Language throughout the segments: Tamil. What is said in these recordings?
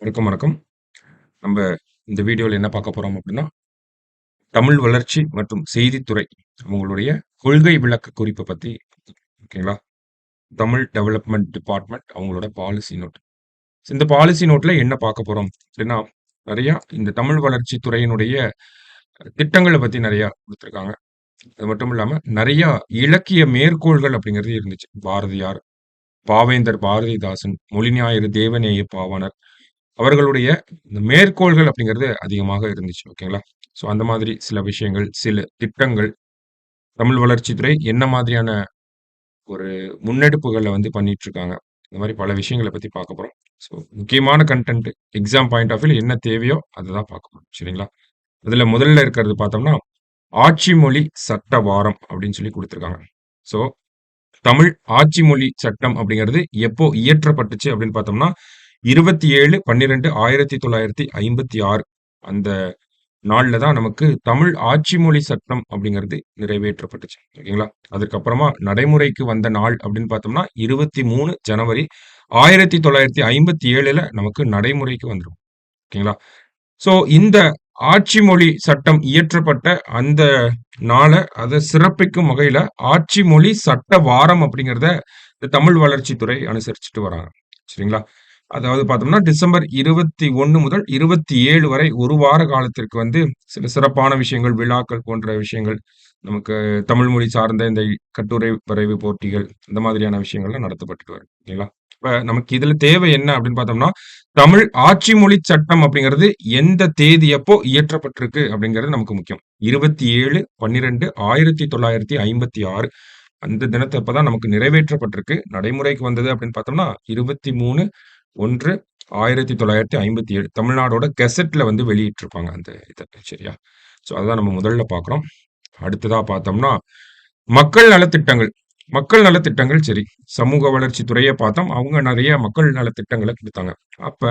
வணக்கம் வணக்கம். நம்ம இந்த வீடியோல என்ன பார்க்க போறோம் அப்படின்னா, தமிழ் வளர்ச்சி மற்றும் செய்தித்துறை அவங்களுடைய கொள்கை விளக்க குறிப்ப பத்தி ஓகேங்களா? தமிழ் டெவலப்மென்ட் டிபார்ட்மெண்ட் அவங்களோட பாலிசி நோட். இந்த பாலிசி நோட்ல என்ன பார்க்க போறோம் அப்படின்னா, நெறையா இந்த தமிழ் வளர்ச்சி துறையினுடைய திட்டங்கள பத்தி நெறையா குடுத்திருக்காங்க. அது மட்டும் இல்லாம நெறையா இலக்கிய மேற்கோள்கள் அப்படிங்கிறது இருந்துச்சு. பாரதியார், பாவேந்தர் பாரதிதாசன், மொழிஞாயிறு தேவநேய பாவாணர் அவர்களுடைய இந்த மேற்கோள்கள் அப்படிங்கிறது அதிகமாக இருந்துச்சு. ஓகேங்களா? ஸோ அந்த மாதிரி சில விஷயங்கள், சில திட்டங்கள், தமிழ் வளர்ச்சித்துறை என்ன மாதிரியான ஒரு முன்னெடுப்புகள வந்து பண்ணிட்டுருக்காங்க. இந்த மாரி பல விஷயங்கள பத்தி பார்க்க போறோம். ஸோ முக்கியமான கன்டென்ட் எக்ஸாம் பாயிண்ட் ஆஃப் வியூல என்ன தேவையோ அததான் பார்க்க போறோம். சரிங்களா? அதுல முதல்ல இருக்கிறது பார்த்தோம்னா, ஆட்சி மொழி சட்ட வாரம் அப்படின்னு சொல்லி குடுத்துருக்காங்க. ஸோ தமிழ் ஆட்சி மொழி சட்டம் அப்படிங்கிறது எப்போ இயற்றப்பட்டுச்சு அப்படின்னு பார்த்தோம்னா, 27/12/1956 அந்த நாள்ல தான் நமக்கு தமிழ் ஆட்சி மொழி சட்டம் அப்படிங்கிறது நிறைவேற்றப்பட்டுச்சு. ஓகேங்களா? அதுக்கப்புறமா நடைமுறைக்கு வந்த நாள் அப்படின்னு பார்த்தோம்னா, 23 ஜனவரி 1957ல நமக்கு நடைமுறைக்கு வந்துரும். ஓகேங்களா? ஸோ இந்த ஆட்சி மொழி சட்டம் இயற்றப்பட்ட அந்த நாள அத சிறப்பிக்கும் வகையில ஆட்சி மொழி சட்ட வாரம் அப்படிங்கிறத இந்த தமிழ் வளர்ச்சித்துறை அனுசரிச்சுட்டு வராங்க. சரிங்களா? அதாவது பார்த்தோம்னா, டிசம்பர் 21 முதல் 27 வரை 1 வார காலத்திற்கு வந்து சில சிறப்பான விஷயங்கள், விழாக்கள் போன்ற விஷயங்கள், நமக்கு தமிழ் மொழி சார்ந்த இந்த கட்டுரை வரைவு போட்டிகள், இந்த மாதிரியான விஷயங்கள்லாம் நடத்தப்பட்டுட்டு வருது. ஓகேங்களா? இப்ப நமக்கு இதுல தேவை என்ன அப்படின்னு பார்த்தோம்னா, தமிழ் ஆட்சி மொழி சட்டம் அப்படிங்கிறது எந்த தேதி அப்போ இயற்றப்பட்டிருக்கு அப்படிங்கிறது நமக்கு முக்கியம். 27/12/1956 அந்த தினத்தப்ப தான் நமக்கு நிறைவேற்றப்பட்டிருக்கு. நடைமுறைக்கு வந்தது அப்படின்னு பார்த்தோம்னா, 23/1/1957 தமிழ்நாடோட கெசெட்ல வந்து வெளியிட்டிருப்பாங்க அந்த இத. சரியா? ஸோ அதுதான் நம்ம முதல்ல பார்க்குறோம். அடுத்ததா பார்த்தோம்னா, மக்கள் நலத்திட்டங்கள். மக்கள் நலத்திட்டங்கள் சரி. சமூக வளர்ச்சி துறைய பார்த்தோம். அவங்க நெறைய மக்கள் நலத்திட்டங்கள குடுத்தாங்க. அப்ப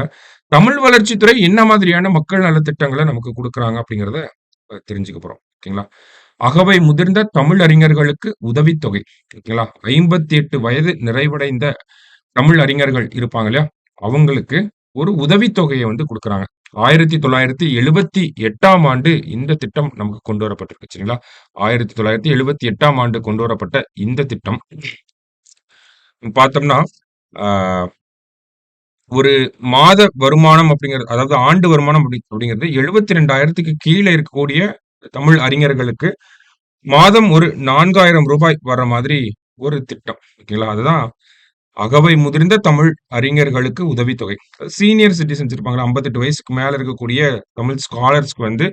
தமிழ் வளர்ச்சித்துறை என்ன மாதிரியான மக்கள் நலத்திட்டங்கள நமக்கு குடுக்குறாங்க அப்படிங்கிறத தெரிஞ்சுக்க போறோம். ஓகேங்களா? அகவை முதிர்ந்த தமிழ் அறிஞர்களுக்கு உதவித்தொகை. ஓகேங்களா? 58 வயது நிறைவடைந்த தமிழ் அறிஞர்கள் இருப்பாங்க இல்லையா? அவங்களுக்கு ஒரு உதவித்தொகைய வந்து குடுக்குறாங்க. 1978ஆம் ஆண்டு இந்த திட்டம் நமக்கு கொண்டு வரப்பட்டிருக்கு. சரிங்களா? 1978ஆம் ஆண்டு கொண்டு வரப்பட்ட இந்த திட்டம் பார்த்தோம்னா, ஆ ஒரு மாத வருமானம் அப்படிங்கிறது அதாவது ஆண்டு வருமானம் அப்படிங்கிறது 72,000க்கு கீழ இருக்கக்கூடிய தமிழ் அறிஞர்களுக்கு மாதம் ஒரு ரூ. 4,000 வர்ற மாதிரி ஒரு திட்டம். ஓகேங்களா? அதுதான் அகவை முதிர்ந்த தமிழ் அறிஞர்களுக்கு உதவித்தொகை. சீனியர் சிட்டிசன்ஸ் இருப்பாங்கல்ல, 58 வயசுக்கு மேல இருக்கக்கூடிய தமிழ் ஸ்காலர்ஸ்க்கு வந்து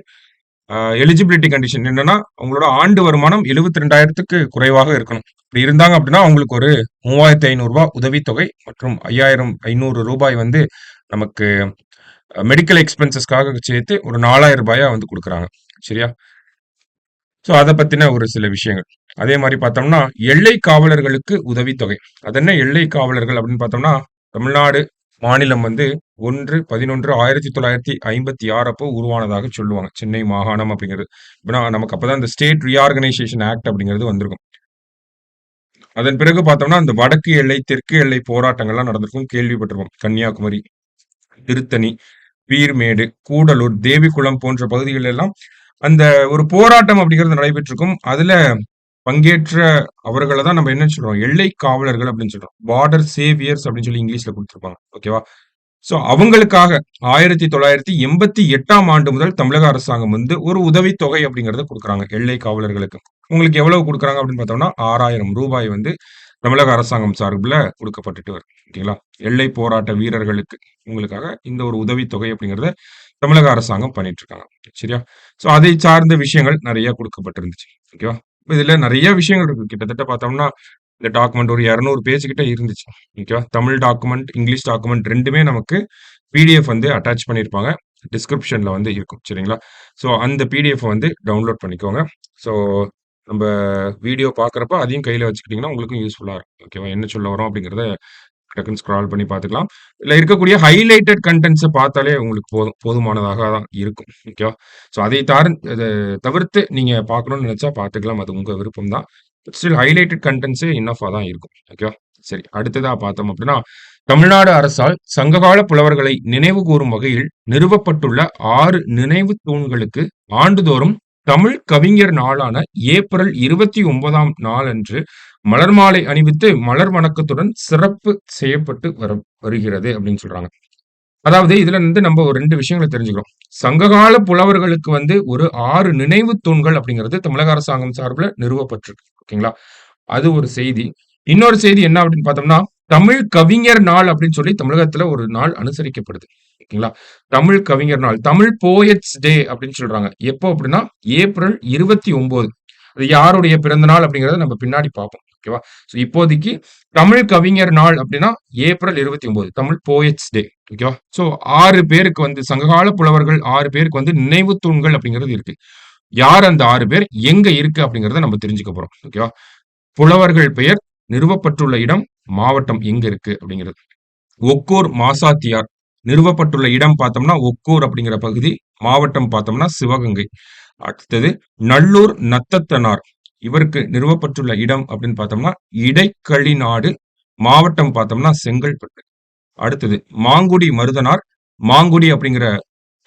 எலிஜிபிலிட்டி கண்டிஷன் என்னன்னா, அவங்களோட ஆண்டு வருமானம் 72,000க்கு குறைவாக இருக்கணும். இப்படி இருந்தாங்க அப்படின்னா, அவங்களுக்கு ஒரு ரூ. 3,500 உதவித்தொகை மற்றும் ரூ. 5,500 வந்து நமக்கு மெடிக்கல் எக்ஸ்பென்சஸ்க்காக சேர்த்து ஒரு ரூ. 4,000 வந்து குடுக்குறாங்க. சரியா? ஸோ அத பத்தின ஒரு சில விஷயங்கள். அதே மாரி பார்த்தோம்னா, எல்லை காவலர்களுக்கு உதவித்தொகை. அது என்ன எல்லை காவலர்கள் அப்படின்னு பார்த்தோம்னா, தமிழ்நாடு மாநிலம் வந்து 1/11/1956 அப்போ உருவானதாக சொல்லுவாங்க. சென்னை மாகாணம் அப்படிங்கிறது. இப்பனா நமக்கு அப்பதான் இந்த ஸ்டேட் ரீஆர்கனைசேஷன் ஆக்ட் அப்படிங்கிறது வந்திருக்கும். அதன் பிறகு பார்த்தோம்னா, அந்த வடக்கு எல்லை, தெற்கு எல்லை போராட்டங்கள்லாம் நடந்திருக்கும். கேள்விப்பட்டிருப்போம். கன்னியாகுமரி, திருத்தணி, பீர்மேடு, கூடலூர், தேவிகுளம் போன்ற பகுதிகள் எல்லாம் அந்த ஒரு போராட்டம் அப்படிங்கிறது நடைபெற்றிருக்கும். அதுல பங்கேற்ற அவர்கள தான் நம்ம என்ன சொல்றோம்? எல்லை காவலர்கள் அப்படின்னு சொல்றோம். பார்டர் சேவியர்ஸ் அப்படின்னு சொல்லி இங்கிலீஷ்ல குடுத்திருப்பாங்க. ஓகேவா? சோ அவங்களுக்காக 1988ஆம் ஆண்டு முதல் தமிழக அரசாங்கம் வந்து ஒரு உதவித்தொகை அப்படிங்கிறத குடுக்குறாங்க. எல்லை காவலர்களுக்கு. உங்களுக்கு எவ்வளவு குடுக்குறாங்க அப்படின்னு பார்த்தோம்னா, ரூ. 6,000 வந்து தமிழக அரசாங்கம் சார்புல குடுக்கப்பட்டுட்டு வருது. ஓகேங்களா? எல்லை போராட்ட வீரர்களுக்கு உங்களுக்காக இந்த ஒரு உதவித்தொகை அப்படிங்கிறத தமிழக அரசாங்கம் பண்ணிட்டு இருக்காங்க. சரியா? சோ அதை சார்ந்த விஷயங்கள் நெறைய குடுக்கப்பட்டிருந்துச்சு. ஓகேவா? இதுல நெறைய விஷயங்கள் இருக்கு. கிட்டத்தட்ட பார்த்தோம்னா, இந்த டாக்குமெண்ட் ஒரு 200 பேஜ் கிட்ட இருந்துச்சு. ஓகேவா? தமிழ் டாக்குமெண்ட், இங்கிலீஷ் டாக்குமெண்ட் 2மே நமக்கு பிடிஎஃப் வந்து அட்டாச் பண்ணியிருப்பாங்க. டிஸ்கிரிப்ஷன்ல வந்து இருக்கும். சரிங்களா? சோ அந்த பிடிஎஃப் வந்து டவுன்லோட் பண்ணிக்கோங்க. சோ நம்ப வீடியோ பார்க்குறப்ப அதையும் கையில வச்சுக்கிட்டீங்கன்னா, உங்களுக்கும் யூஸ்ஃபுல்லா இருக்கும். ஓகேவா? என்ன சொல்ல வரோம் அப்படிங்கிறத டக்குன்னு ஸ்க்ரால் பண்ணி பார்த்துக்கலாம். இதுல இருக்கக்கூடிய ஹைலைட்டட் கன்டென்ட்ஸ பார்த்தாலே உங்களுக்கு போதுமானதாக தான் இருக்கும். ஓகேவா? ஸோ அதை அத தவிர்த்து நீங்க பார்க்கணும்னு நெனச்சா பார்த்துக்கலாம். அது உங்க விருப்பம் தான். ஸ்டில் ஹைலைட்டட் கன்டென்ட்ஸே இன்னஃப்பா தான் இருக்கும். ஓகேவா? சரி, அடுத்ததா பார்த்தோம் அப்படின்னா, தமிழ்நாடு அரசால் சங்ககால புலவர்களை நினைவு கூறும் வகையில் நிறுவப்பட்டுள்ள 6 நினைவு தூண்களுக்கு ஆண்டுதோறும் தமிழ் கவிஞர் நாளான ஏப்ரல் 29ஆம் நாளன்று மலர் மாலை அணிவித்து மலர் வணக்கத்துடன் சிறப்பு செய்யப்பட்டு வருகிறது அப்படின்னு சொல்றாங்க. அதாவது இதுல நம்ம ஒரு 2 விஷயங்கள தெரிஞ்சுக்கிறோம். சங்ககால புலவர்களுக்கு ஒரு 6 நினைவு தூண்கள் அப்படிங்கிறது தமிழக அரசாங்கம் சார்புல நிறுவப்பட்டிருக்கு. ஓகேங்களா? அது ஒரு செய்தி. இன்னொரு செய்தி என்ன அப்படின்னு பார்த்தோம்னா, தமிழ் கவிஞர் நாள் அப்படின்னு சொல்லி தமிழகத்துல ஒரு நாள் அனுசரிக்கப்படுது. ஓகேங்களா? தமிழ் கவிஞர் நாள், தமிழ் போயட்ஸ் டே அப்படின்னு சொல்றாங்க. எப்போ அப்படின்னா, ஏப்ரல் 29. அது யாருடைய பிறந்த நாள் அப்படிங்கிறத நம்ம பின்னாடி பார்ப்போம். ஓகேவா? சோ இப்போதைக்கு தமிழ் கவிஞர் நாள் அப்படின்னா ஏப்ரல் 29 தமிழ் போயட்ஸ் டே. ஓகேவா? சோ 6 பேருக்கு சங்ககால புலவர்கள் 6 பேருக்கு நினைவு தூண்கள் அப்படிங்கிறது இருக்கு. யார் அந்த 6 பேர்? எங்க இருக்கு அப்படிங்கிறத நம்ம தெரிஞ்சுக்க போறோம். ஓகேவா? புலவர்கள் பெயர், நிறுவப்பட்டுள்ள இடம், மாவட்டம் எங்க இருக்கு அப்படிங்கிறது. ஒக்கூர் மாசாத்தியார் நிறுவப்பட்டுள்ள இடம் பார்த்தோம்னா ஒக்கூர் அப்படிங்கிற பகுதி, மாவட்டம் பார்த்தோம்னா சிவகங்கை. அடுத்தது நல்லூர் நத்தத்தனார், இவருக்கு நிறுவப்பட்டுள்ள இடம் அப்படின்னு பார்த்தோம்னா இடைக்களிநாடு, மாவட்டம் பார்த்தோம்னா செங்கல்பட்டு. அடுத்தது மாங்குடி மருதனார், மாங்குடி அப்படிங்கிற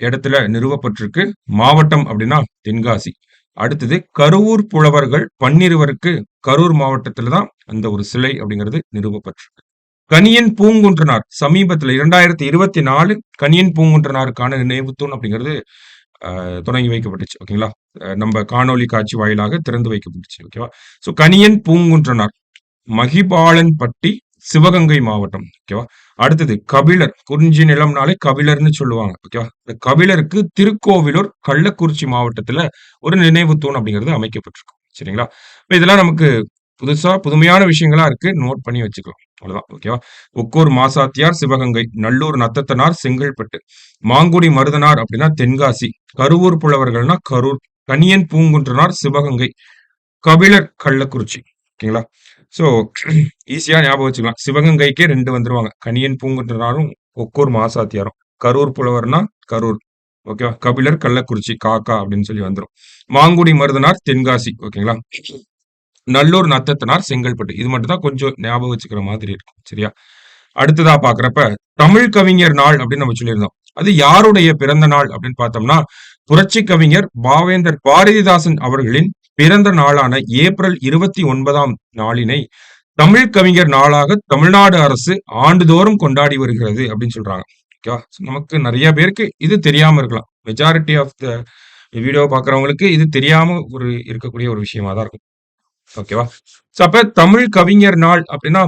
இடத்துல நிறுவப்பட்டிருக்கு, மாவட்டம் அப்படின்னா தென்காசி. அடுத்தது கருவூர் புலவர்கள் பன்னிருவருக்கு கரூர் மாவட்டத்துல தான் அந்த ஒரு சிலை அப்படிங்கிறது நிறுவப்பட்டிருக்கு. கணியன் பூங்குன்றனார் சமீபத்துல 2024 கணியன் பூங்குன்றனாருக்கான நினைவுத்தூண் அப்படிங்கிறது தொடங்கி வைக்கப்பட்டுச்சு. ஓகேங்களா? நம்ம காணொலி காட்சி வாயிலாக திறந்து வைக்கப்பட்டுச்சு. ஓகேவா? சோ கணியன் பூங்குன்றனார், மகிபாலன்பட்டி, சிவகங்கை மாவட்டம். ஓகேவா? அடுத்தது கபிலர், குறிஞ்சி நிலம்னாலே கபிலர்னு சொல்லுவாங்க. ஓகேவா? இந்த கபிலருக்கு திருக்கோவிலூர், கள்ளக்குறிச்சி மாவட்டத்துல ஒரு நினைவு தூண் அப்படிங்கிறது அமைக்கப்பட்டிருக்கு. சரிங்களா? இப்ப இதெல்லாம் நமக்கு புதுமையான விஷயங்களா இருக்கு. நோட் பண்ணி வச்சுக்கலாம். அவ்வளவுதான். ஓகேவா? ஒக்கூர் மாசாத்தியார் சிவகங்கை, நல்லூர் நத்தத்தனார் செங்கல்பட்டு, மாங்குடி மருதனார் அப்படின்னா தென்காசி, கருவூர் புலவர்கள்னா கரூர், கணியன் பூங்குன்றனார் சிவகங்கை, கபிலர் கள்ளக்குறிச்சி. ஓகேங்களா? சோ ஈஸியா ஞாபகம் வச்சுக்கலாம். சிவகங்கைக்கே 2 வந்துருவாங்க. கணியன் பூங்குன்றனாரும் ஒக்கூர் மாசாத்தியாரும். கரூர் புலவர்னா கரூர். ஓகேவா? கபிலர் கள்ளக்குறிச்சி, காக்கா அப்படின்னு சொல்லி வந்துரும். மாங்குடி மருதனார் தென்காசி. ஓகேங்களா? நல்லூர் நத்தத்தனார் செங்கல்பட்டு. இது மட்டும் தான் கொஞ்சம் ஞாபகம் வச்சுக்கிற மாதிரி இருக்கும். சரியா? அடுத்ததா பாக்குறப்ப தமிழ் கவிஞர் நாள் அப்படின்னு நம்ம சொல்லியிருந்தோம். அது யாருடைய பிறந்த நாள் அப்படின்னு பார்த்தோம்னா, புரட்சி கவிஞர் பாவேந்தர் பாரதிதாசன் அவர்களின் பிறந்த நாளான ஏப்ரல் 29ஆம் நாளினை தமிழ் கவிஞர் நாளாக தமிழ்நாடு அரசு ஆண்டுதோறும் கொண்டாடி வருகிறது அப்படின்னு சொல்றாங்க. ஓகேவா? நமக்கு நிறைய பேருக்கு இது தெரியாம இருக்கலாம். மெஜாரிட்டி ஆஃப் த வீடியோ பாக்குறவங்களுக்கு இது தெரியாம இருக்கக்கூடிய ஒரு விஷயமா தான் இருக்கும். ஓகேவா? சோ அப்ப தமிழ் கவிஞர் நாள் அப்படின்னா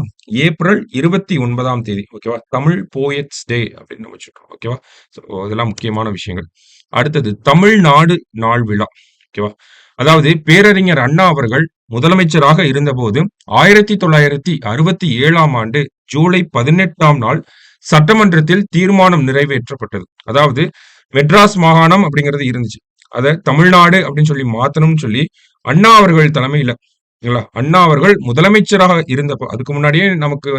ஏப்ரல் 29ஆம் தேதி. ஓகேவா? தமிழ் போயட்ஸ் டே அப்படின்னு நம்ம வச்சிருக்கோம். ஓகேவா? சோ இதெல்லாம் முக்கியமான விஷயங்கள். அடுத்தது தமிழ்நாடு நாள் விழா. ஓகேவா? அதாவது பேரறிஞர் அண்ணா அவர்கள் முதலமைச்சராக இருந்தபோது 1967ஆம் ஆண்டு ஜூலை 18ஆம் நாள் சட்டமன்றத்தில் தீர்மானம் நிறைவேற்றப்பட்டது. அதாவது மெட்ராஸ் மாகாணம் அப்படிங்கிறது இருந்துச்சு. அத தமிழ்நாடு அப்படின்னு சொல்லி மாத்தணும்னு சொல்லி அண்ணா அவர்கள் தலைமையில அண்ணா அவர்கள் முதலமைச்சராக இருந்தப்போ, அதுக்கு முன்னாடியே நமக்கு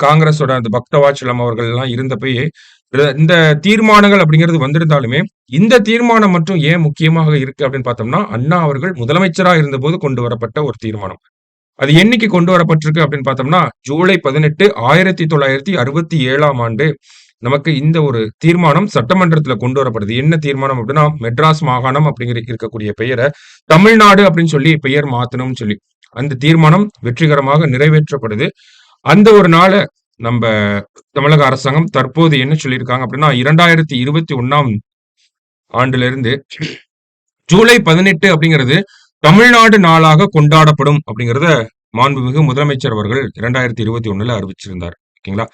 காங்கிரஸோட அந்த பக்தவாச்சலம் அவர்கள் எல்லாம் இருந்தப்பயே இந்த தீர்மானங்கள் அப்படிங்கிறது வந்திருந்தாலுமே இந்த தீர்மானம் மட்டும் ஏன் முக்கியமாக இருக்கு அப்படின்னு பார்த்தோம்னா அண்ணா அவர்கள் முதலமைச்சராக இருந்தபோது கொண்டு வரப்பட்ட ஒரு தீர்மானம். அது என்னைக்கு கொண்டு வரப்பட்டிருக்கு அப்படின்னு பார்த்தோம்னா ஜூலை 18 1967ஆம் ஆண்டு நமக்கு இந்த ஒரு தீர்மானம் சட்டமன்றத்துல கொண்டு வரப்படுது. என்ன தீர்மானம் அப்படின்னா மெட்ராஸ் மாகாணம் அப்படிங்கிற இருக்கக்கூடிய பெயரை தமிழ்நாடு அப்படின்னு சொல்லி பெயர் மாத்தணும்னு சொல்லி அந்த தீர்மானம் வெற்றிகரமாக நிறைவேற்றப்படுது. அந்த ஒரு நாளை நம்ம தமிழக அரசாங்கம் தற்போது என்ன சொல்லியிருக்காங்க அப்படின்னா 2021ஆம் ஆண்டுல இருந்து ஜூலை 18 அப்படிங்கிறது தமிழ்நாடு நாளாக கொண்டாடப்படும் அப்படிங்கிறத மாண்புமிகு முதலமைச்சர் அவர்கள் 2021ல அறிவிச்சிருந்தார். ஓகேங்களா?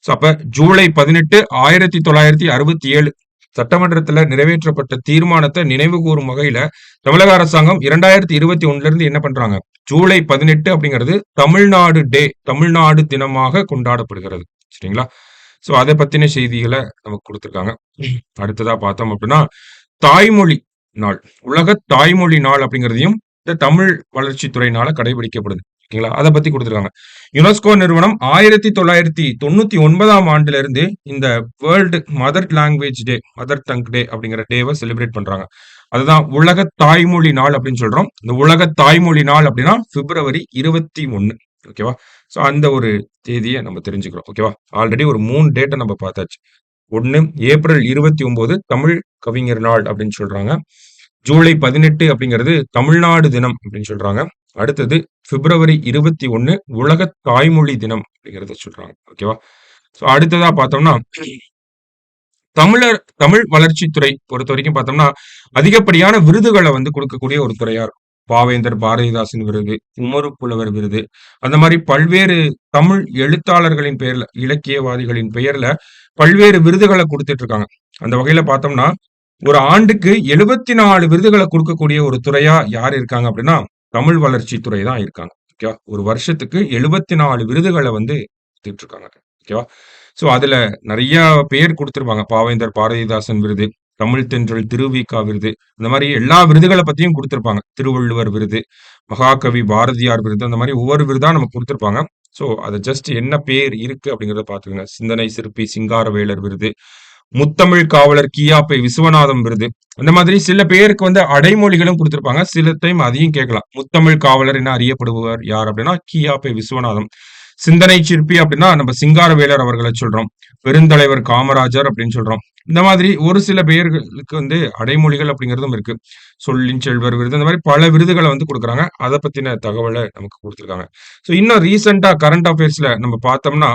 சோ அப்ப ஜூலை 18 1967 சட்டமன்றத்துல நிறைவேற்றப்பட்ட தீர்மானத்தை நினைவு கூறும் வகையில தமிழக அரசாங்கம் 2021ல இருந்து என்ன பண்றாங்க, ஜூலை 18 அப்படிங்கிறது தமிழ்நாடு டே, தமிழ்நாடு தினமாக கொண்டாடப்படுகிறது. சரிங்களா? சோ அதை பத்தின செய்திகளை நமக்கு கொடுத்திருக்காங்க. அடுத்ததா பார்த்தோம் அப்படின்னா தாய்மொழி நாள், உலக தாய்மொழி நாள் அப்படிங்கிறதையும் இந்த தமிழ் வளர்ச்சித்துறையினால கடைபிடிக்கப்படுது. ஓகேங்களா? அதை பத்தி கொடுத்திருக்காங்க. யுனெஸ்கோ நிறுவனம் 1999ஆம் ஆண்டுல இருந்து இந்த world mother language day, mother tongue day அப்படிங்கிற டேவை செலிப்ரேட் பண்றாங்க. அதுதான் உலக தாய்மொழி நாள் அப்படின்னு சொல்றோம். இந்த உலக தாய்மொழி நாள் அப்படின்னா பிப்ரவரி 21. ஓகேவா? ஸோ அந்த ஒரு தேதிய நம்ம தெரிஞ்சுக்கிறோம். ஓகேவா? ஆல்ரெடி ஒரு 3 டேட்ட நம்ம பார்த்தாச்சு. 1 ஏப்ரல் 29 தமிழ் கவிஞர் நாள் அப்படின்னு சொல்றாங்க. ஜூலை 18 அப்படிங்கிறது தமிழ்நாடு தினம் அப்படின்னு சொல்றாங்க. அடுத்தது பிப்ரவரி 21 உலக தாய்மொழி தினம் அப்படிங்கிறத சொல்றாங்க. ஓகேவா? ஸோ அடுத்ததா பார்த்தோம்னா, தமிழ் வளர்ச்சித்துறை பொறுத்தவரைக்கும் பார்த்தோம்னா, அதிகப்படியான விருதுகள வந்து குடுக்கக்கூடிய ஒரு துறையா இருக்கும். பாவேந்தர் பாரதிதாசன் விருது, உமறு புலவர் விருது, அந்த மாரி பல்வேறு தமிழ் எழுத்தாளர்களின் பெயர்ல, இலக்கியவாதிகளின் பெயர்ல பல்வேறு விருதுகள குடுத்துட்டு இருக்காங்க. அந்த வகையில பார்த்தோம்னா, ஒரு ஆண்டுக்கு 74 விருதுகள குடுக்கக்கூடிய ஒரு துறையா யார் இருக்காங்க அப்படின்னா, தமிழ் வளர்ச்சித் துறை தான் இருக்காங்க. ஓகேவா? ஒரு வருஷத்துக்கு 74 விருதுகள வந்து குடுத்துட்டு இருக்காங்க. ஓகேவா? ஸோ அதுல நெறைய பேர் குடுத்திருப்பாங்க. பாவேந்தர் பாரதிதாசன் விருது, தமிழ் தென்றல் திருவி.க. விருது, இந்த மாரி எல்லா விருதுகள பத்தியும் குடுத்திருப்பாங்க. திருவள்ளுவர் விருது, மகாகவி பாரதியார் விருது, அந்த மாரி ஒவ்வொரு விருதா நமக்கு குடுத்திருப்பாங்க. ஸோ அது ஜஸ்ட் என்ன பேர் இருக்கு அப்படிங்கிறத பார்த்துக்கங்க. சிந்தனை சிற்பி சிங்காரவேலர் விருது, முத்தமிழ் காவலர் கி.ஆ.பெ. விசுவநாதம் விருது. அந்த மாதிரி சில பேருக்கு வந்து அடைமொழிகளும் குடுத்திருப்பாங்க. சில டைம் அதையும் கேட்கலாம். முத்தமிழ் காவலர் என அறியப்படுபவர் யார் அப்படின்னா, கி.ஆ.பெ. விசுவநாதம். சிந்தனை சிற்பி அப்படின்னா நம்ம சிங்காரவேலர் அவர்கள சொல்றோம். பெருந்தலைவர் காமராஜர் அப்படின்னு சொல்றோம். இந்த மாதிரி ஒரு சில பெயர்களுக்கு வந்து அடைமொழிகள் அப்படிங்கிறதும் இருக்கு. சொல்லின் செல்வர் விருது, இந்த மாரி பல விருதுகள வந்து குடுக்குறாங்க. அத பத்தின தகவல நமக்கு குடுத்திருக்காங்க. ஸோ இன்னும் ரீசென்ட்டா கரண்ட் அஃபேர்ஸ்ல நம்ம பார்த்தோம்னா,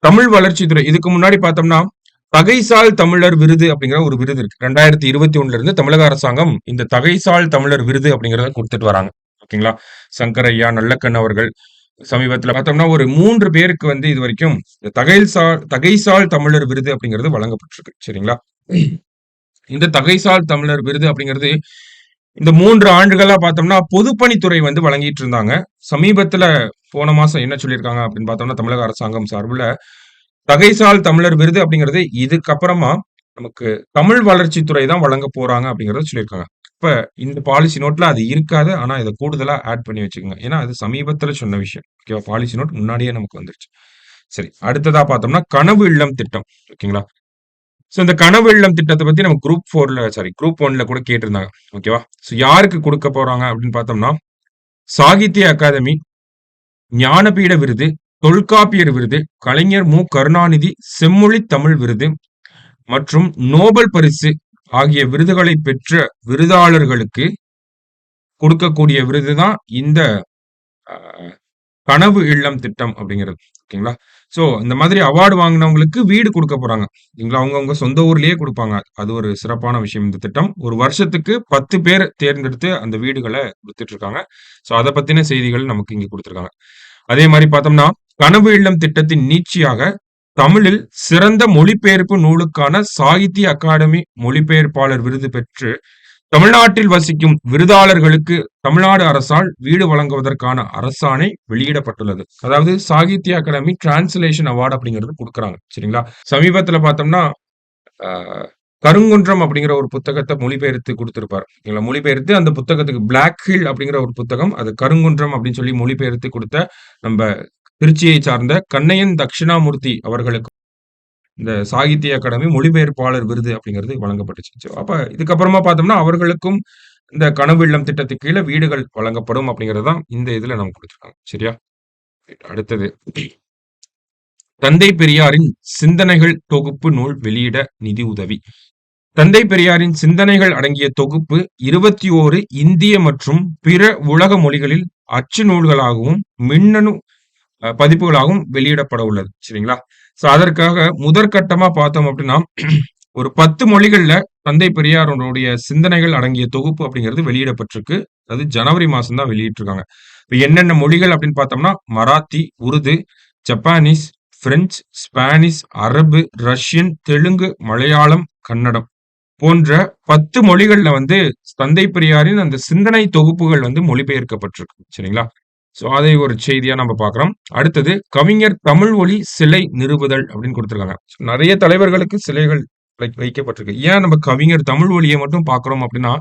தமிழ் வளர்ச்சித்துறை இதுக்கு முன்னாடி பார்த்தோம்னா, தகைசால் தமிழர் விருது அப்படிங்கிற ஒரு விருது இருக்கு. 2021ல இருந்து தமிழக அரசாங்கம் இந்த தகைசால் தமிழர் விருது அப்படிங்கிறத குடுத்துட்டு வராங்க. ஓகேங்களா? சங்கரையா, நல்லக்கண்ணு அவர்கள் சமீபத்தில பார்த்தோம்னா, ஒரு 3 பேருக்கு வந்து இதுவரைக்கும் இந்த தகைசால் தமிழர் விருது அப்படிங்கிறது வழங்கப்பட்டிருக்கு. சரிங்களா? இந்த தகைசால் தமிழர் விருது அப்படிங்கிறது இந்த 3 ஆண்டுகளா பார்த்தோம்னா, பொதுப்பணித்துறை வந்து வழங்கிட்டு இருந்தாங்க. சமீபத்தில போன மாசம் என்ன சொல்லியிருக்காங்க அப்படின்னு பார்த்தோம்னா, தமிழக அரசாங்கம் சார்புல தகைசால் தமிழர் விருது அப்படிங்கிறது இதுக்கப்புறமா நமக்கு தமிழ் வளர்ச்சித்துறை தான் வழங்க போறாங்க அப்படிங்கிறத சொல்லியிருக்காங்க. இப்ப இந்த பாலிசி நோட்ல அது இருக்காது. ஆனா இத கூடுதலா ஆட் பண்ணி வச்சுக்கங்க. ஏன்னா அது சமீபத்தில சொன்ன விஷயம். ஓகேவா? பாலிசி நோட் முன்னாடியே நமக்கு வந்துருச்சு. சரி. அடுத்ததா பார்த்தோம்னா, கனவு இல்லம் திட்டம். ஓகேங்களா? சோ இந்த கனவு இல்லம் திட்டத்த பத்தி நம்ம குரூப் 1ல கூட கேட்டிருந்தாங்க. ஓகேவா? சோ யாருக்கு குடுக்க போறாங்க அப்படின்னு பார்த்தோம்னா, சாகித்ய அகாதமி, ஞானபீட விருது, தொல்காப்பியர் விருது, கலைஞர் மு. கருணாநிதி செம்மொழித் தமிழ் விருது மற்றும் நோபல் பரிசு ஆகிய விருதுகளை பெற்ற விருதாளர்களுக்கு கொடுக்கக்கூடிய விருது தான் இந்த அ கனவு இல்லம் திட்டம் அப்படிங்கிறது. ஓகேங்களா? சோ இந்த மாதிரி அவார்ட் வாங்குனவங்களுக்கு வீடு குடுக்க போறாங்க. சரிங்களா? அவங்கவங்க சொந்த ஊர்லயே குடுப்பாங்க. அது ஒரு சிறப்பான விஷயம் இந்த திட்டம். ஒரு வருஷத்துக்கு 10 பேர தேர்ந்தெடுத்து அந்த வீடுகள குடுத்துட்டு இருக்காங்க. சோ அத பத்தின செய்திகள் நமக்கு இங்க குடுத்திருக்காங்க. அதே மாரி பார்த்தோம்னா, கனவு இல்லம் திட்டத்தின் நீட்சியாக தமிழில் சிறந்த மொழிபெயர்ப்பு நூலுக்கான சாகித்ய அகாடமி மொழிபெயர்ப்பாளர் விருது பெற்று தமிழ்நாட்டில் வசிக்கும் விருதாளர்களுக்கு தமிழ்நாடு அரசால் வீடு வழங்குவதற்கான அரசாணை வெளியிடப்பட்டுள்ளது. அதாவது சாகித்ய அகாடமி டிரான்ஸ்லேஷன் அவார்ட் அப்படிங்கிறது குடுக்குறாங்க. சரிங்களா? சமீபத்தில பார்த்தோம்னா, அ கருங்குன்றம் அப்படிங்கிற ஒரு புத்தகத்த மொழிபெயர்த்து குடுத்திருப்பார். இல்ல மொழிபெயர்த்து அந்த புத்தகத்துக்கு பிளாக் ஹில் அப்படிங்கிற ஒரு புத்தகம். அது கருங்குன்றம் அப்படின்னு சொல்லி மொழிபெயர்த்து குடுத்த நம்ப திருச்சியை சார்ந்த கண்ணையன் தட்சிணாமூர்த்தி அவர்களுக்கு இந்த சாகித்ய அகாடமி மொழிபெயர்ப்பாளர் விருது அப்படிங்கிறது வழங்கப்பட்டுச்சு. சோ அப்ப இதுக்கப்புறமா பார்த்தோம்னா, அவர்களுக்கும் இந்த கனவு இல்லம் திட்டத்துக்கு கீழ வீடுகள் வழங்கப்படும் அப்படிங்கிறது தான் இந்த இதுல நமக்கு குடுத்திருக்காங்க. சரியா? அடுத்தது தந்தை பெரியாரின் சிந்தனைகள் தொகுப்பு நூல் வெளியிட நிதி உதவி. தந்தை பெரியாரின் சிந்தனைகள் அடங்கிய தொகுப்பு 21 இந்திய மற்றும் பிற உலக மொழிகளில் அச்சு நூல்களாகவும், மின்னணு பதிப்புகளாகவும் வெளியிடப்பட உள்ளது. சரிங்களா? சோ அதற்காக முதற்கட்டமா பார்த்தோம் அப்படின்னா, ஒரு 10 மொழிகள்ல தந்தை பெரியாருடைய சிந்தனைகள் அடங்கிய தொகுப்பு அப்படிங்கிறது வெளியிடப்பட்டிருக்கு. அது ஜனவரி மாசம் தான் வெளியிட்டிருக்காங்க. இப்ப என்னென்ன மொழிகள் அப்படின்னு பார்த்தோம்னா, Marathi, Urdu, Japanese, French, Spanish, அரபு, ரஷ்யன், தெலுங்கு, மலையாளம், கன்னடம் போன்ற 10 மொழிகள்ல வந்து தந்தை பெரியாரின் அந்த சிந்தனை தொகுப்புகள் வந்து மொழிபெயர்க்கப்பட்டிருக்கு. சரிங்களா? சோ அதை ஒரு செய்தியா நம்ம பார்க்கிறோம். அடுத்தது கவிஞர் தமிழ்மொழி சிலை நிறுவுதல் அப்படின்னு குடுத்திருக்காங்க. நெறைய தலைவர்களுக்கு சிலைகள் வைக்கப்பட்டிருக்கு. ஏன் நம்ம கவிஞர் தமிழ்மொழிய மட்டும் பார்க்கிறோம் அப்படின்னா,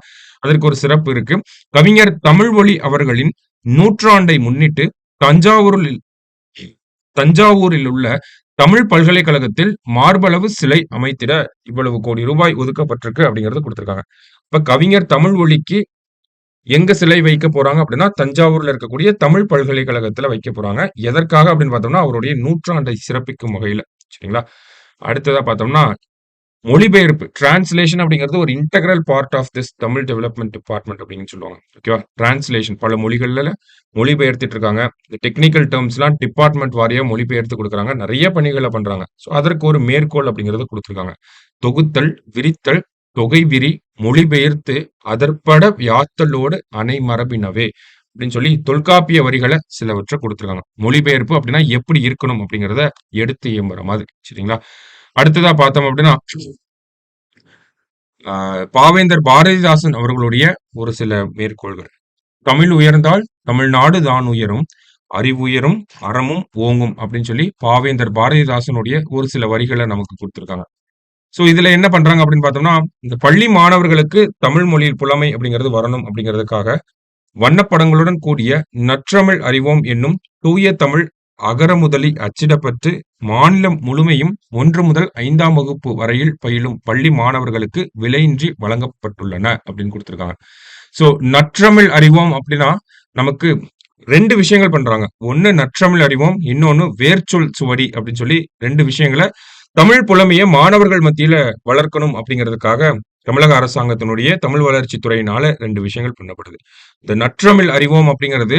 அதற்கு ஒரு சிறப்பு இருக்கு. கவிஞர் தமிழ்மொழி அவர்களின் நூற்றாண்டை முன்னிட்டு தஞ்சாவூரில் தஞ்சாவூரில் உள்ள தமிழ் பல்கலைக்கழகத்தில் மார்பளவு சிலை அமைத்திட இவ்வளவு கோடி ரூபாய் ஒதுக்கப்பட்டிருக்கு அப்படிங்கிறத குடுத்திருக்காங்க. இப்ப கவிஞர் தமிழ்மொழிக்கு எங்க சிலை வைக்க போறாங்க அப்படின்னா, தஞ்சாவூர்ல இருக்கக்கூடிய தமிழ் பல்கலைக்கழகத்துல வைக்க போறாங்க. எதற்காக அப்படின்னு பார்த்தோம்னா, அவருடைய 100ஆண்டை சிறப்பிக்கும் வகையில. சரிங்களா? அடுத்ததா பார்த்தோம்னா, மொழிபெயர்ப்பு டிரான்ஸ்லேஷன் அப்படிங்கிறது ஒரு integral part of this Tamil development department அப்படின்னு சொல்லுவாங்க. ஓகேவா? டிரான்ஸ்லேஷன் பல மொழிகள்ல மொழிபெயர்த்துட்டு இருக்காங்க. இந்த டெக்னிக்கல் டெர்ம்ஸ்லாம் டிபார்ட்மென்ட் வாரியா மொழிபெயர்த்து குடுக்குறாங்க. நெறைய பணிகள பண்றாங்க. ஸோ, அதற்கு ஒரு மேற்கோள் அப்படிங்கிறத குடுத்துருக்காங்க. தொகுத்தல், விரித்தல், தொகைவிரி, மொழிபெயர்த்து அதற்பட யாத்தலோடு அனை மரபினவே அப்படின்னு சொல்லி தொல்காப்பிய வரிகள சிலவற்ற குடுத்துருக்காங்க. மொழிபெயர்ப்பு அப்படின்னா எப்படி இருக்கணும் அப்படிங்கிறத எடுத்து இயம்புற மாதிரி. சரிங்களா? அடுத்ததா பார்த்தோம் அப்படின்னா, பாவேந்தர் பாரதிதாசன் அவர்களுடைய ஒரு சில மேற்கோள்கள். "தமிழ் உயர்ந்தால் தமிழ்நாடு தான் உயரும். அறிவுயரும் அறமும் ஓங்கும்" அப்படின்னு சொல்லி பாவேந்தர் பாரதிதாசனுடைய ஒரு சில வரிகள நமக்கு குடுத்திருக்காங்க. சோ, இதுல என்ன பண்றாங்க அப்படின்னு பார்த்தோம்னா, இந்த பள்ளி மாணவர்களுக்கு தமிழ் மொழியில் புலமை அப்படிங்கிறது வரணும் அப்படிங்கிறதுக்காக, வண்ணப்படங்களுடன் கூடிய "நற்றமிழ் அறிவோம்" என்னும் தூய தமிழ் அகரமுதலி அச்சிடப்பட்டு மாநிலம் முழுமையும் 1 முதல் 5ஆம் வகுப்பு வரையில் பயிலும் பள்ளி மாணவர்களுக்கு விலையின்றி வழங்கப்பட்டுள்ளன அப்படின்னு குடுத்திருக்காங்க. சோ, நற்றமிழ் அறிவோம் அப்படின்னா, நமக்கு 2 விஷயங்கள் பண்றாங்க. ஒண்ணு நற்றமிழ் அறிவோம், இன்னொன்னு வேர்ச்சொல் சுவடி அப்படின்னு சொல்லி 2 விஷயங்கள தமிழ் புலமைய மாணவர்கள் மத்தியில வளர்க்கணும் அப்படிங்கிறதுக்காக, தமிழக அரசாங்கத்தினுடைய தமிழ் வளர்ச்சித் துறையினால 2 விஷயங்கள் பண்ணப்படுது. இந்த நற்றமிழ் அறிவோம் அப்படிங்கிறது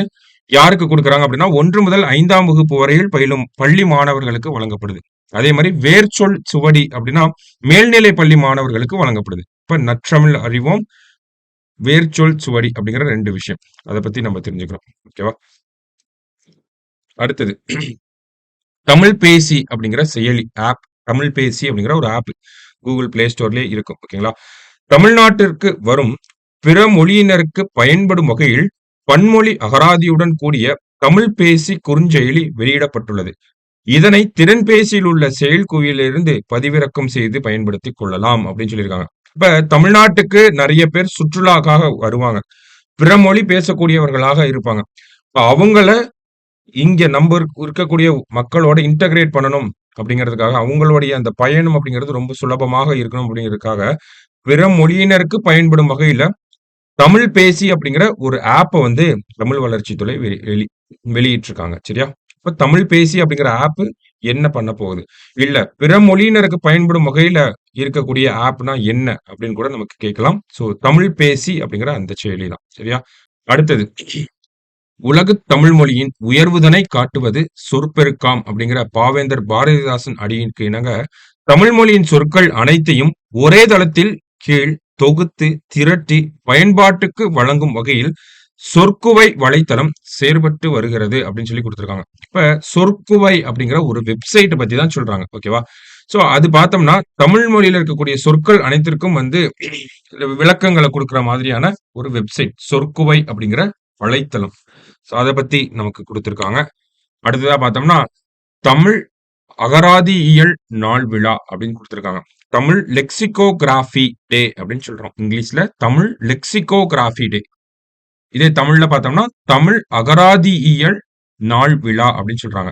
யாருக்கு குடுக்குறாங்க அப்படின்னா, 1 முதல் 5ஆம் வகுப்பு வரையில் பயிலும் பள்ளி மாணவர்களுக்கு வழங்கப்படுது. அதே மாரி வேர்ச்சொல் சுவடி அப்படின்னா, மேல்நிலை பள்ளி மாணவர்களுக்கு வழங்கப்படுது. இப்ப நற்றமிழ் அறிவோம், வேர்ச்சொல் சுவடி அப்படிங்கிற 2 விஷயம். அத பத்தி நம்ம தெரிஞ்சுக்கிறோம். ஓகேவா? அடுத்தது தமிழ் பேசி அப்படிங்கிற செயலி ஆப். தமிழ் பேசி அப்படிங்கிற ஒரு ஆப். Google Play Storeலயே இருக்கும். ஓகேங்களா? தமிழ்நாட்டிற்கு வரும் பிற மொழியினருக்கு பயன்படும் வகையில் பன்மொழி அகராதியுடன் கூடிய தமிழ் பேசி குறுஞ்செயலி வெளியிடப்பட்டுள்ளது. இதனை திறன்பேசியில் உள்ள செயல்குவியிலிருந்து பதிவிறக்கம் செய்து பயன்படுத்திக் கொள்ளலாம் அப்படின்னு சொல்லியிருக்காங்க. இப்ப தமிழ்நாட்டுக்கு நெறைய பேர் சுற்றுலாக்காக வருவாங்க. பிற மொழி பேசக்கூடியவர்களாக இருப்பாங்க. இப்ப அவங்கள இங்க நம்ப இருக்கக்கூடிய மக்களோட இன்டகிரேட் பண்ணணும் அப்படிங்கிறதுக்காக, அவங்களுடைய அந்த பயணம் அப்படிங்கிறது ரொம்ப சுலபமாக இருக்கணும் அப்படிங்கிறதுக்காக, பிற மொழியினருக்கு பயன்படும் வகையில தமிழ் பேசி அப்படிங்கிற ஒரு ஆப்ப வந்து தமிழ் வளர்ச்சித்துறை வெளியிட்டிருக்காங்க. சரியா? இப்ப தமிழ் பேசி அப்படிங்கிற ஆப் என்ன பண்ண போகுது? இல்ல பிற மொழியினருக்கு பயன்படும் வகையில இருக்கக்கூடிய ஆப்னா என்ன? அப்படின்னு கூட நமக்கு கேட்கலாம். சோ, தமிழ் பேசி அப்படிங்கிற அந்த செயலி தான். சரியா? அடுத்தது உலகத் தமிழ் மொழியின் உயர்வுதனை காட்டுவது சொற்பெருக்காம் அப்படிங்கிற பாவேந்தர் பாரதிதாசன் அடியிற்கு இணங்க, தமிழ் மொழியின் சொற்கள் அனைத்தையும் ஒரே தளத்தில் கீழ் தொகுத்து திரட்டி பயன்பாட்டுக்கு வழங்கும் வகையில் சொற்குவை வலைத்தளம் செயற்பட்டு வருகிறது அப்படின்னு சொல்லி குடுத்திருக்காங்க. இப்ப சொற்குவை அப்படிங்கிற ஒரு வெப்சைட் பத்தி தான் சொல்றாங்க. ஓகேவா? சோ, அது பார்த்தோம்னா, தமிழ் மொழியில இருக்கக்கூடிய சொற்கள் அனைத்திற்கும் வந்து விளக்கங்கள குடுக்குற மாதிரியான ஒரு வெப்சைட். சொற்குவை அப்படிங்கிற வலைத்தளம். சோ, அத பத்தி நமக்கு குடுத்திருக்காங்க. அடுத்ததா பார்த்தோம்னா, தமிழ் அகராதியியல் நாள் விழா அப்படின்னு குடுத்திருக்காங்க. தமிழ் லெக்சிகோகிராஃபி டே அப்படின்னு சொல்றோம். இங்கிலீஷ்ல தமிழ் லெக்சிகோகிராஃபி டே. இதே தமிழ்ல பார்த்தோம்னா, தமிழ் அகராதியியல் நாள் விழா அப்படின்னு சொல்றாங்க.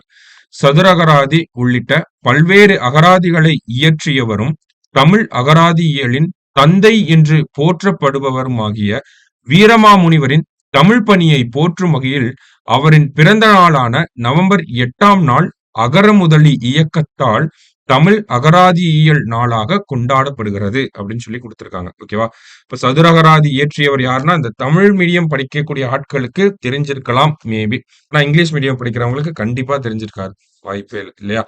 சதுரகராதி உள்ளிட்ட பல்வேறு அகராதிகளை இயற்றியவரும், தமிழ் அகராதியியலின் தந்தை என்று போற்றப்படுபவருமாகிய வீரமாமுனிவரின் தமிழ் பணியை போற்றும் வகையில் அவரின் பிறந்த நாளான நவம்பர் 8ஆம் நாள் அகரமுதலி இயக்கத்தால் தமிழ் அகராதியியல் நாளாக கொண்டாடப்படுகிறது அப்படின்னு சொல்லி குடுத்திருக்காங்க. ஓகேவா? இப்ப சதுரகராதி இயற்றியவர் யாருன்னா, இந்த தமிழ் மீடியம் படிக்கக்கூடிய ஆட்களுக்கு தெரிஞ்சிருக்கலாம் மேபி. ஆனா இங்கிலீஷ் மீடியம் படிக்கிறவங்களுக்கு கண்டிப்பா தெரிஞ்சிருக்காது. வாய்ப்பே இல்ல. இல்லையா?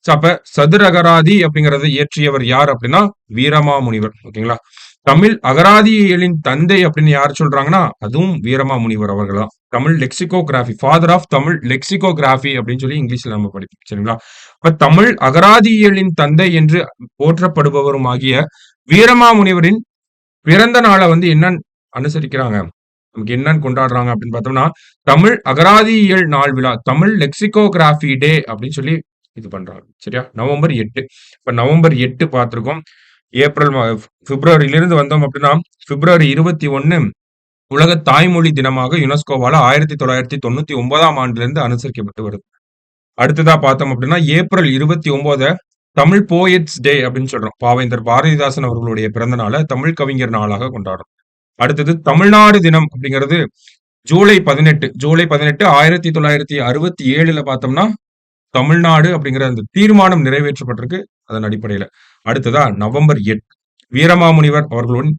சோ, அப்ப சதுரகராதி அப்படிங்கிறத இயற்றியவர் யார் அப்படின்னா, வீரமாமுனிவர். ஓகேங்களா? தமிழ் அகராதியியலின் தந்தை அப்படின்னு யார் சொல்றாங்கன்னா, அதுவும் வீரமாமுனிவர் அவர்கள் தான். Tamil lexicography, father of Tamil lexicography அப்படின்னு சொல்லி இங்கிலீஷ்ல நம்ம படிப்போம். சரிங்களா? அப்ப தமிழ் அகராதியியலின் தந்தை என்று போற்றப்படுபவருமாகிய வீரமாமுனிவரின் பிறந்த நாள வந்து என்னன்னு அனுசரிக்கிறாங்க? நமக்கு என்னன்னு கொண்டாடுறாங்க அப்படின்னு பார்த்தோம்னா, தமிழ் அகராதியியல் நாள் விழா, தமிழ் லெக்சிகோகிராஃபி டே அப்படின்னு சொல்லி இது பண்றாங்க. சரியா? நவம்பர் 8. இப்ப நவம்பர் 8 பார்த்திருக்கோம். ஏப்ரல் பிப்ரவரியிலிருந்து வந்தோம் அப்படின்னா, பிப்ரவரி 21 உலக தாய்மொழி தினமாக யுனெஸ்கோவால 1999ஆம் ஆண்டிலிருந்து அனுசரிக்கப்பட்டு வருது. அடுத்ததா பார்த்தோம் அப்படின்னா, ஏப்ரல் 29 தமிழ் போயட்ஸ் டே அப்படின்னு சொல்றோம். பாவேந்தர் பாரதிதாசன் அவர்களுடைய பிறந்த நாள தமிழ் கவிஞர் நாளாக கொண்டாடுறோம். அடுத்தது தமிழ்நாடு தினம் அப்படிங்கிறது ஜூலை 18 1967 பார்த்தோம்னா தமிழ்நாடு அப்படிங்கிற அந்த தீர்மானம் நிறைவேற்றப்பட்டிருக்கு அதன் அடிப்படையில. அடுத்ததா நவம்பர் 8 வீரமாமுனிவர் அவர்களின்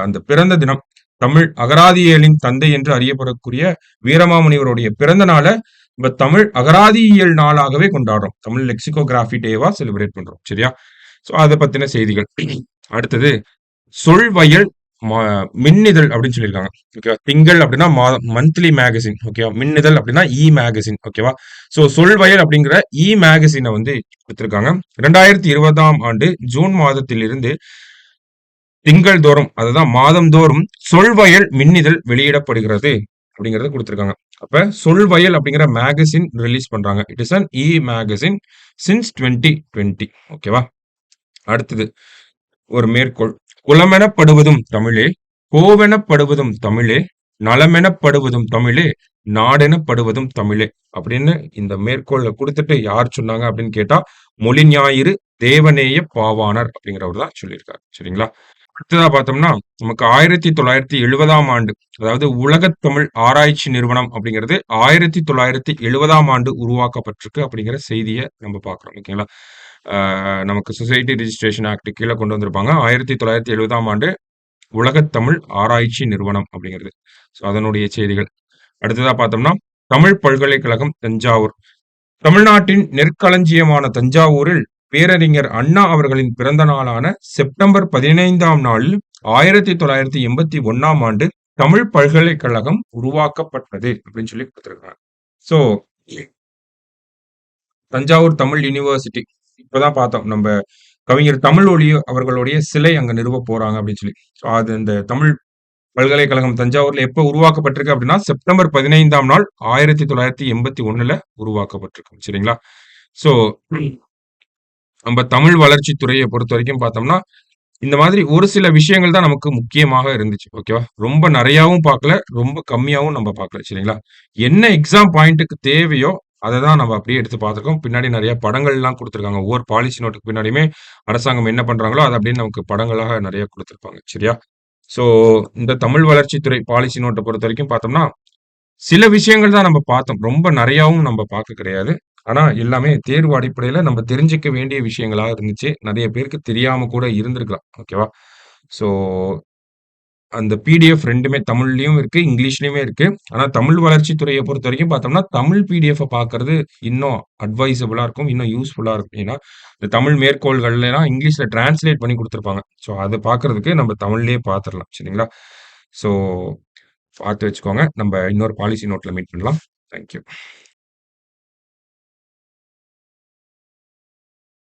அந்த பிறந்த தினம். தமிழ் அகராதியியலின் தந்தை என்று அறியப்படக்கூடிய வீரமாமுனிவருடைய பிறந்த நாளை நம்ம தமிழ் அகராதியியல் நாளாகவே கொண்டாடுறோம். தமிழ் லெக்சிகோகிராஃபி டேவா செலிப்ரேட் பண்றோம். சரியா? சோ அதை பத்தின செய்திகள். அடுத்தது சொல்வயல் மின்னிதழ் அப்படின்னு சொல்லியிருக்காங்க. ஓகேவா? திங்கள் அப்படின்னா மந்த்லி மேகசின். ஓகேவா? மின்னிதழ் அப்படின்னா மேகசின். ஓகேவா? சோ சொல்வயல் அப்படிங்கிற மேகசினை வந்து கொடுத்திருக்காங்க. 2020ஆம் ஆண்டு ஜூன் மாதத்திலிருந்து திங்கள் தோறும், அதுதான் மாதந்தோறும் சொல்வயல் மின்னிதழ் வெளியிடப்படுகிறது அப்படிங்கறத கொடுத்திருக்காங்க. அப்ப சொல்வயல் அப்படிங்கிற மேகசின் ரிலீஸ் பண்றாங்க. It is an magazine since 2020. ஓகேவா? அடுத்தது ஒரு மேற்கோள். குலமெனப்படுவதும் தமிழே, கோவெனப்படுவதும் தமிழே, நலமெனப்படுவதும் தமிழே, நாடெனப்படுவதும் தமிழே அப்படின்னு இந்த மேற்கோளை கொடுத்துட்டு யார் சொன்னாங்க அப்படின்னு கேட்டா மொழிஞாயிறு தேவநேய பாவாணர் அப்படிங்கிறவர் தான் சொல்லியிருக்காரு. சரிங்களா? அடுத்ததா பார்த்தோம்னா நமக்கு 1970ஆம் ஆண்டு, அதாவது உலகத் தமிழ் ஆராய்ச்சி நிறுவனம் அப்படிங்கிறது 1970ஆம் ஆண்டு உருவாக்கப்பட்டிருக்கு அப்படிங்கிற செய்தியை நம்ம பார்க்கிறோம். ஓகேங்களா? நமக்கு சொசைட்டி ரிஜிஸ்ட்ரேஷன் ஆக்ட் கீழே கொண்டு வந்திருப்பாங்க. 1970ஆம் ஆண்டு உலகத் தமிழ் ஆராய்ச்சி நிறுவனம் அப்படிங்கிறது. ஸோ அதனுடைய செய்திகள். அடுத்ததா பார்த்தோம்னா தமிழ் பல்கலைக்கழகம் தஞ்சாவூர். தமிழ்நாட்டின் நெற்களஞ்சியமான தஞ்சாவூரில் பேரறிஞர் அண்ணா அவர்களின் பிறந்த நாளான செப்டம்பர் 15ஆம் நாளில் 1981ஆம் ஆண்டு தமிழ் பல்கலைக்கழகம் உருவாக்கப்பட்டது அப்படின்னு சொல்லி கொடுத்திருக்காங்க. சோ தஞ்சாவூர் தமிழ் யூனிவர்சிட்டி இப்பதான் பார்த்தோம். நம்ம கவிஞர் தமிழொலி அவர்களுடைய சிலை அங்க நிறுவ போறாங்க அப்படின்னு சொல்லி. அது இந்த தமிழ் பல்கலைக்கழகம் தஞ்சாவூர்ல எப்ப உருவாக்கப்பட்டிருக்கு அப்படின்னா செப்டம்பர் 15ஆம் நாள் 1981ல உருவாக்கப்பட்டிருக்கு. சரிங்களா? சோ நம்ம தமிழ் வளர்ச்சி துறையை பொறுத்த வரைக்கும் பார்த்தோம்னா இந்த மாதிரி ஒரு சில விஷயங்கள் தான் நமக்கு முக்கியமாக இருந்துச்சு. ஓகேவா? ரொம்ப நிறையாவும் பார்க்கல, ரொம்ப கம்மியாவும் நம்ம பார்க்கல. சரிங்களா? என்ன எக்ஸாம் பாயிண்ட்டுக்கு தேவையோ அதை தான் நம்ம அப்படியே எடுத்து பார்த்துருக்கோம். பின்னாடி நிறைய படங்கள் எல்லாம் கொடுத்துருக்காங்க. ஒவ்வொரு பாலிசி நோட்டுக்கு பின்னாடியுமே அரசாங்கம் என்ன பண்றாங்களோ அதை அப்படின்னு நமக்கு படங்களாக நிறைய கொடுத்துருப்பாங்க. சரியா? சோ இந்த தமிழ் வளர்ச்சித்துறை பாலிசி நோட்டை பொறுத்த வரைக்கும் பார்த்தோம்னா சில விஷயங்கள் தான் நம்ம பார்த்தோம். ரொம்ப நிறையாவும் நம்ம பார்க்க கிடையாது. ஆனா எல்லாமே தேர்வு அடிப்படையில நம்ம தெரிஞ்சுக்க வேண்டிய விஷயங்களா இருந்துச்சு. நிறைய பேருக்கு தெரியாம கூட இருந்திருக்கலாம். ஓகேவா? சோ அந்த பிடிஎஃப் 2மே தமிழ்லயும் இருக்கு, இங்கிலீஷ்லயுமே இருக்கு. ஆனா தமிழ் வளர்ச்சி துறையை பொறுத்த வரைக்கும் பார்த்தோம்னா தமிழ் பிடிஎஃப் பார்க்கிறது இன்னும் அட்வைசபிளா இருக்கும், இன்னும் யூஸ்ஃபுல்லா இருக்கும். ஏன்னா இந்த தமிழ் மேற்கோள்கள்லாம் இங்கிலீஷ்ல டிரான்ஸ்லேட் பண்ணி கொடுத்துருப்பாங்க. ஸோ அது பார்க்கறதுக்கு நம்ம தமிழ்லயே பார்த்துடலாம். சரிங்களா? ஸோ பார்த்து வச்சுக்கோங்க. நம்ம இன்னொரு பாலிசி நோட்ல மீட் பண்ணலாம். தேங்க்யூ.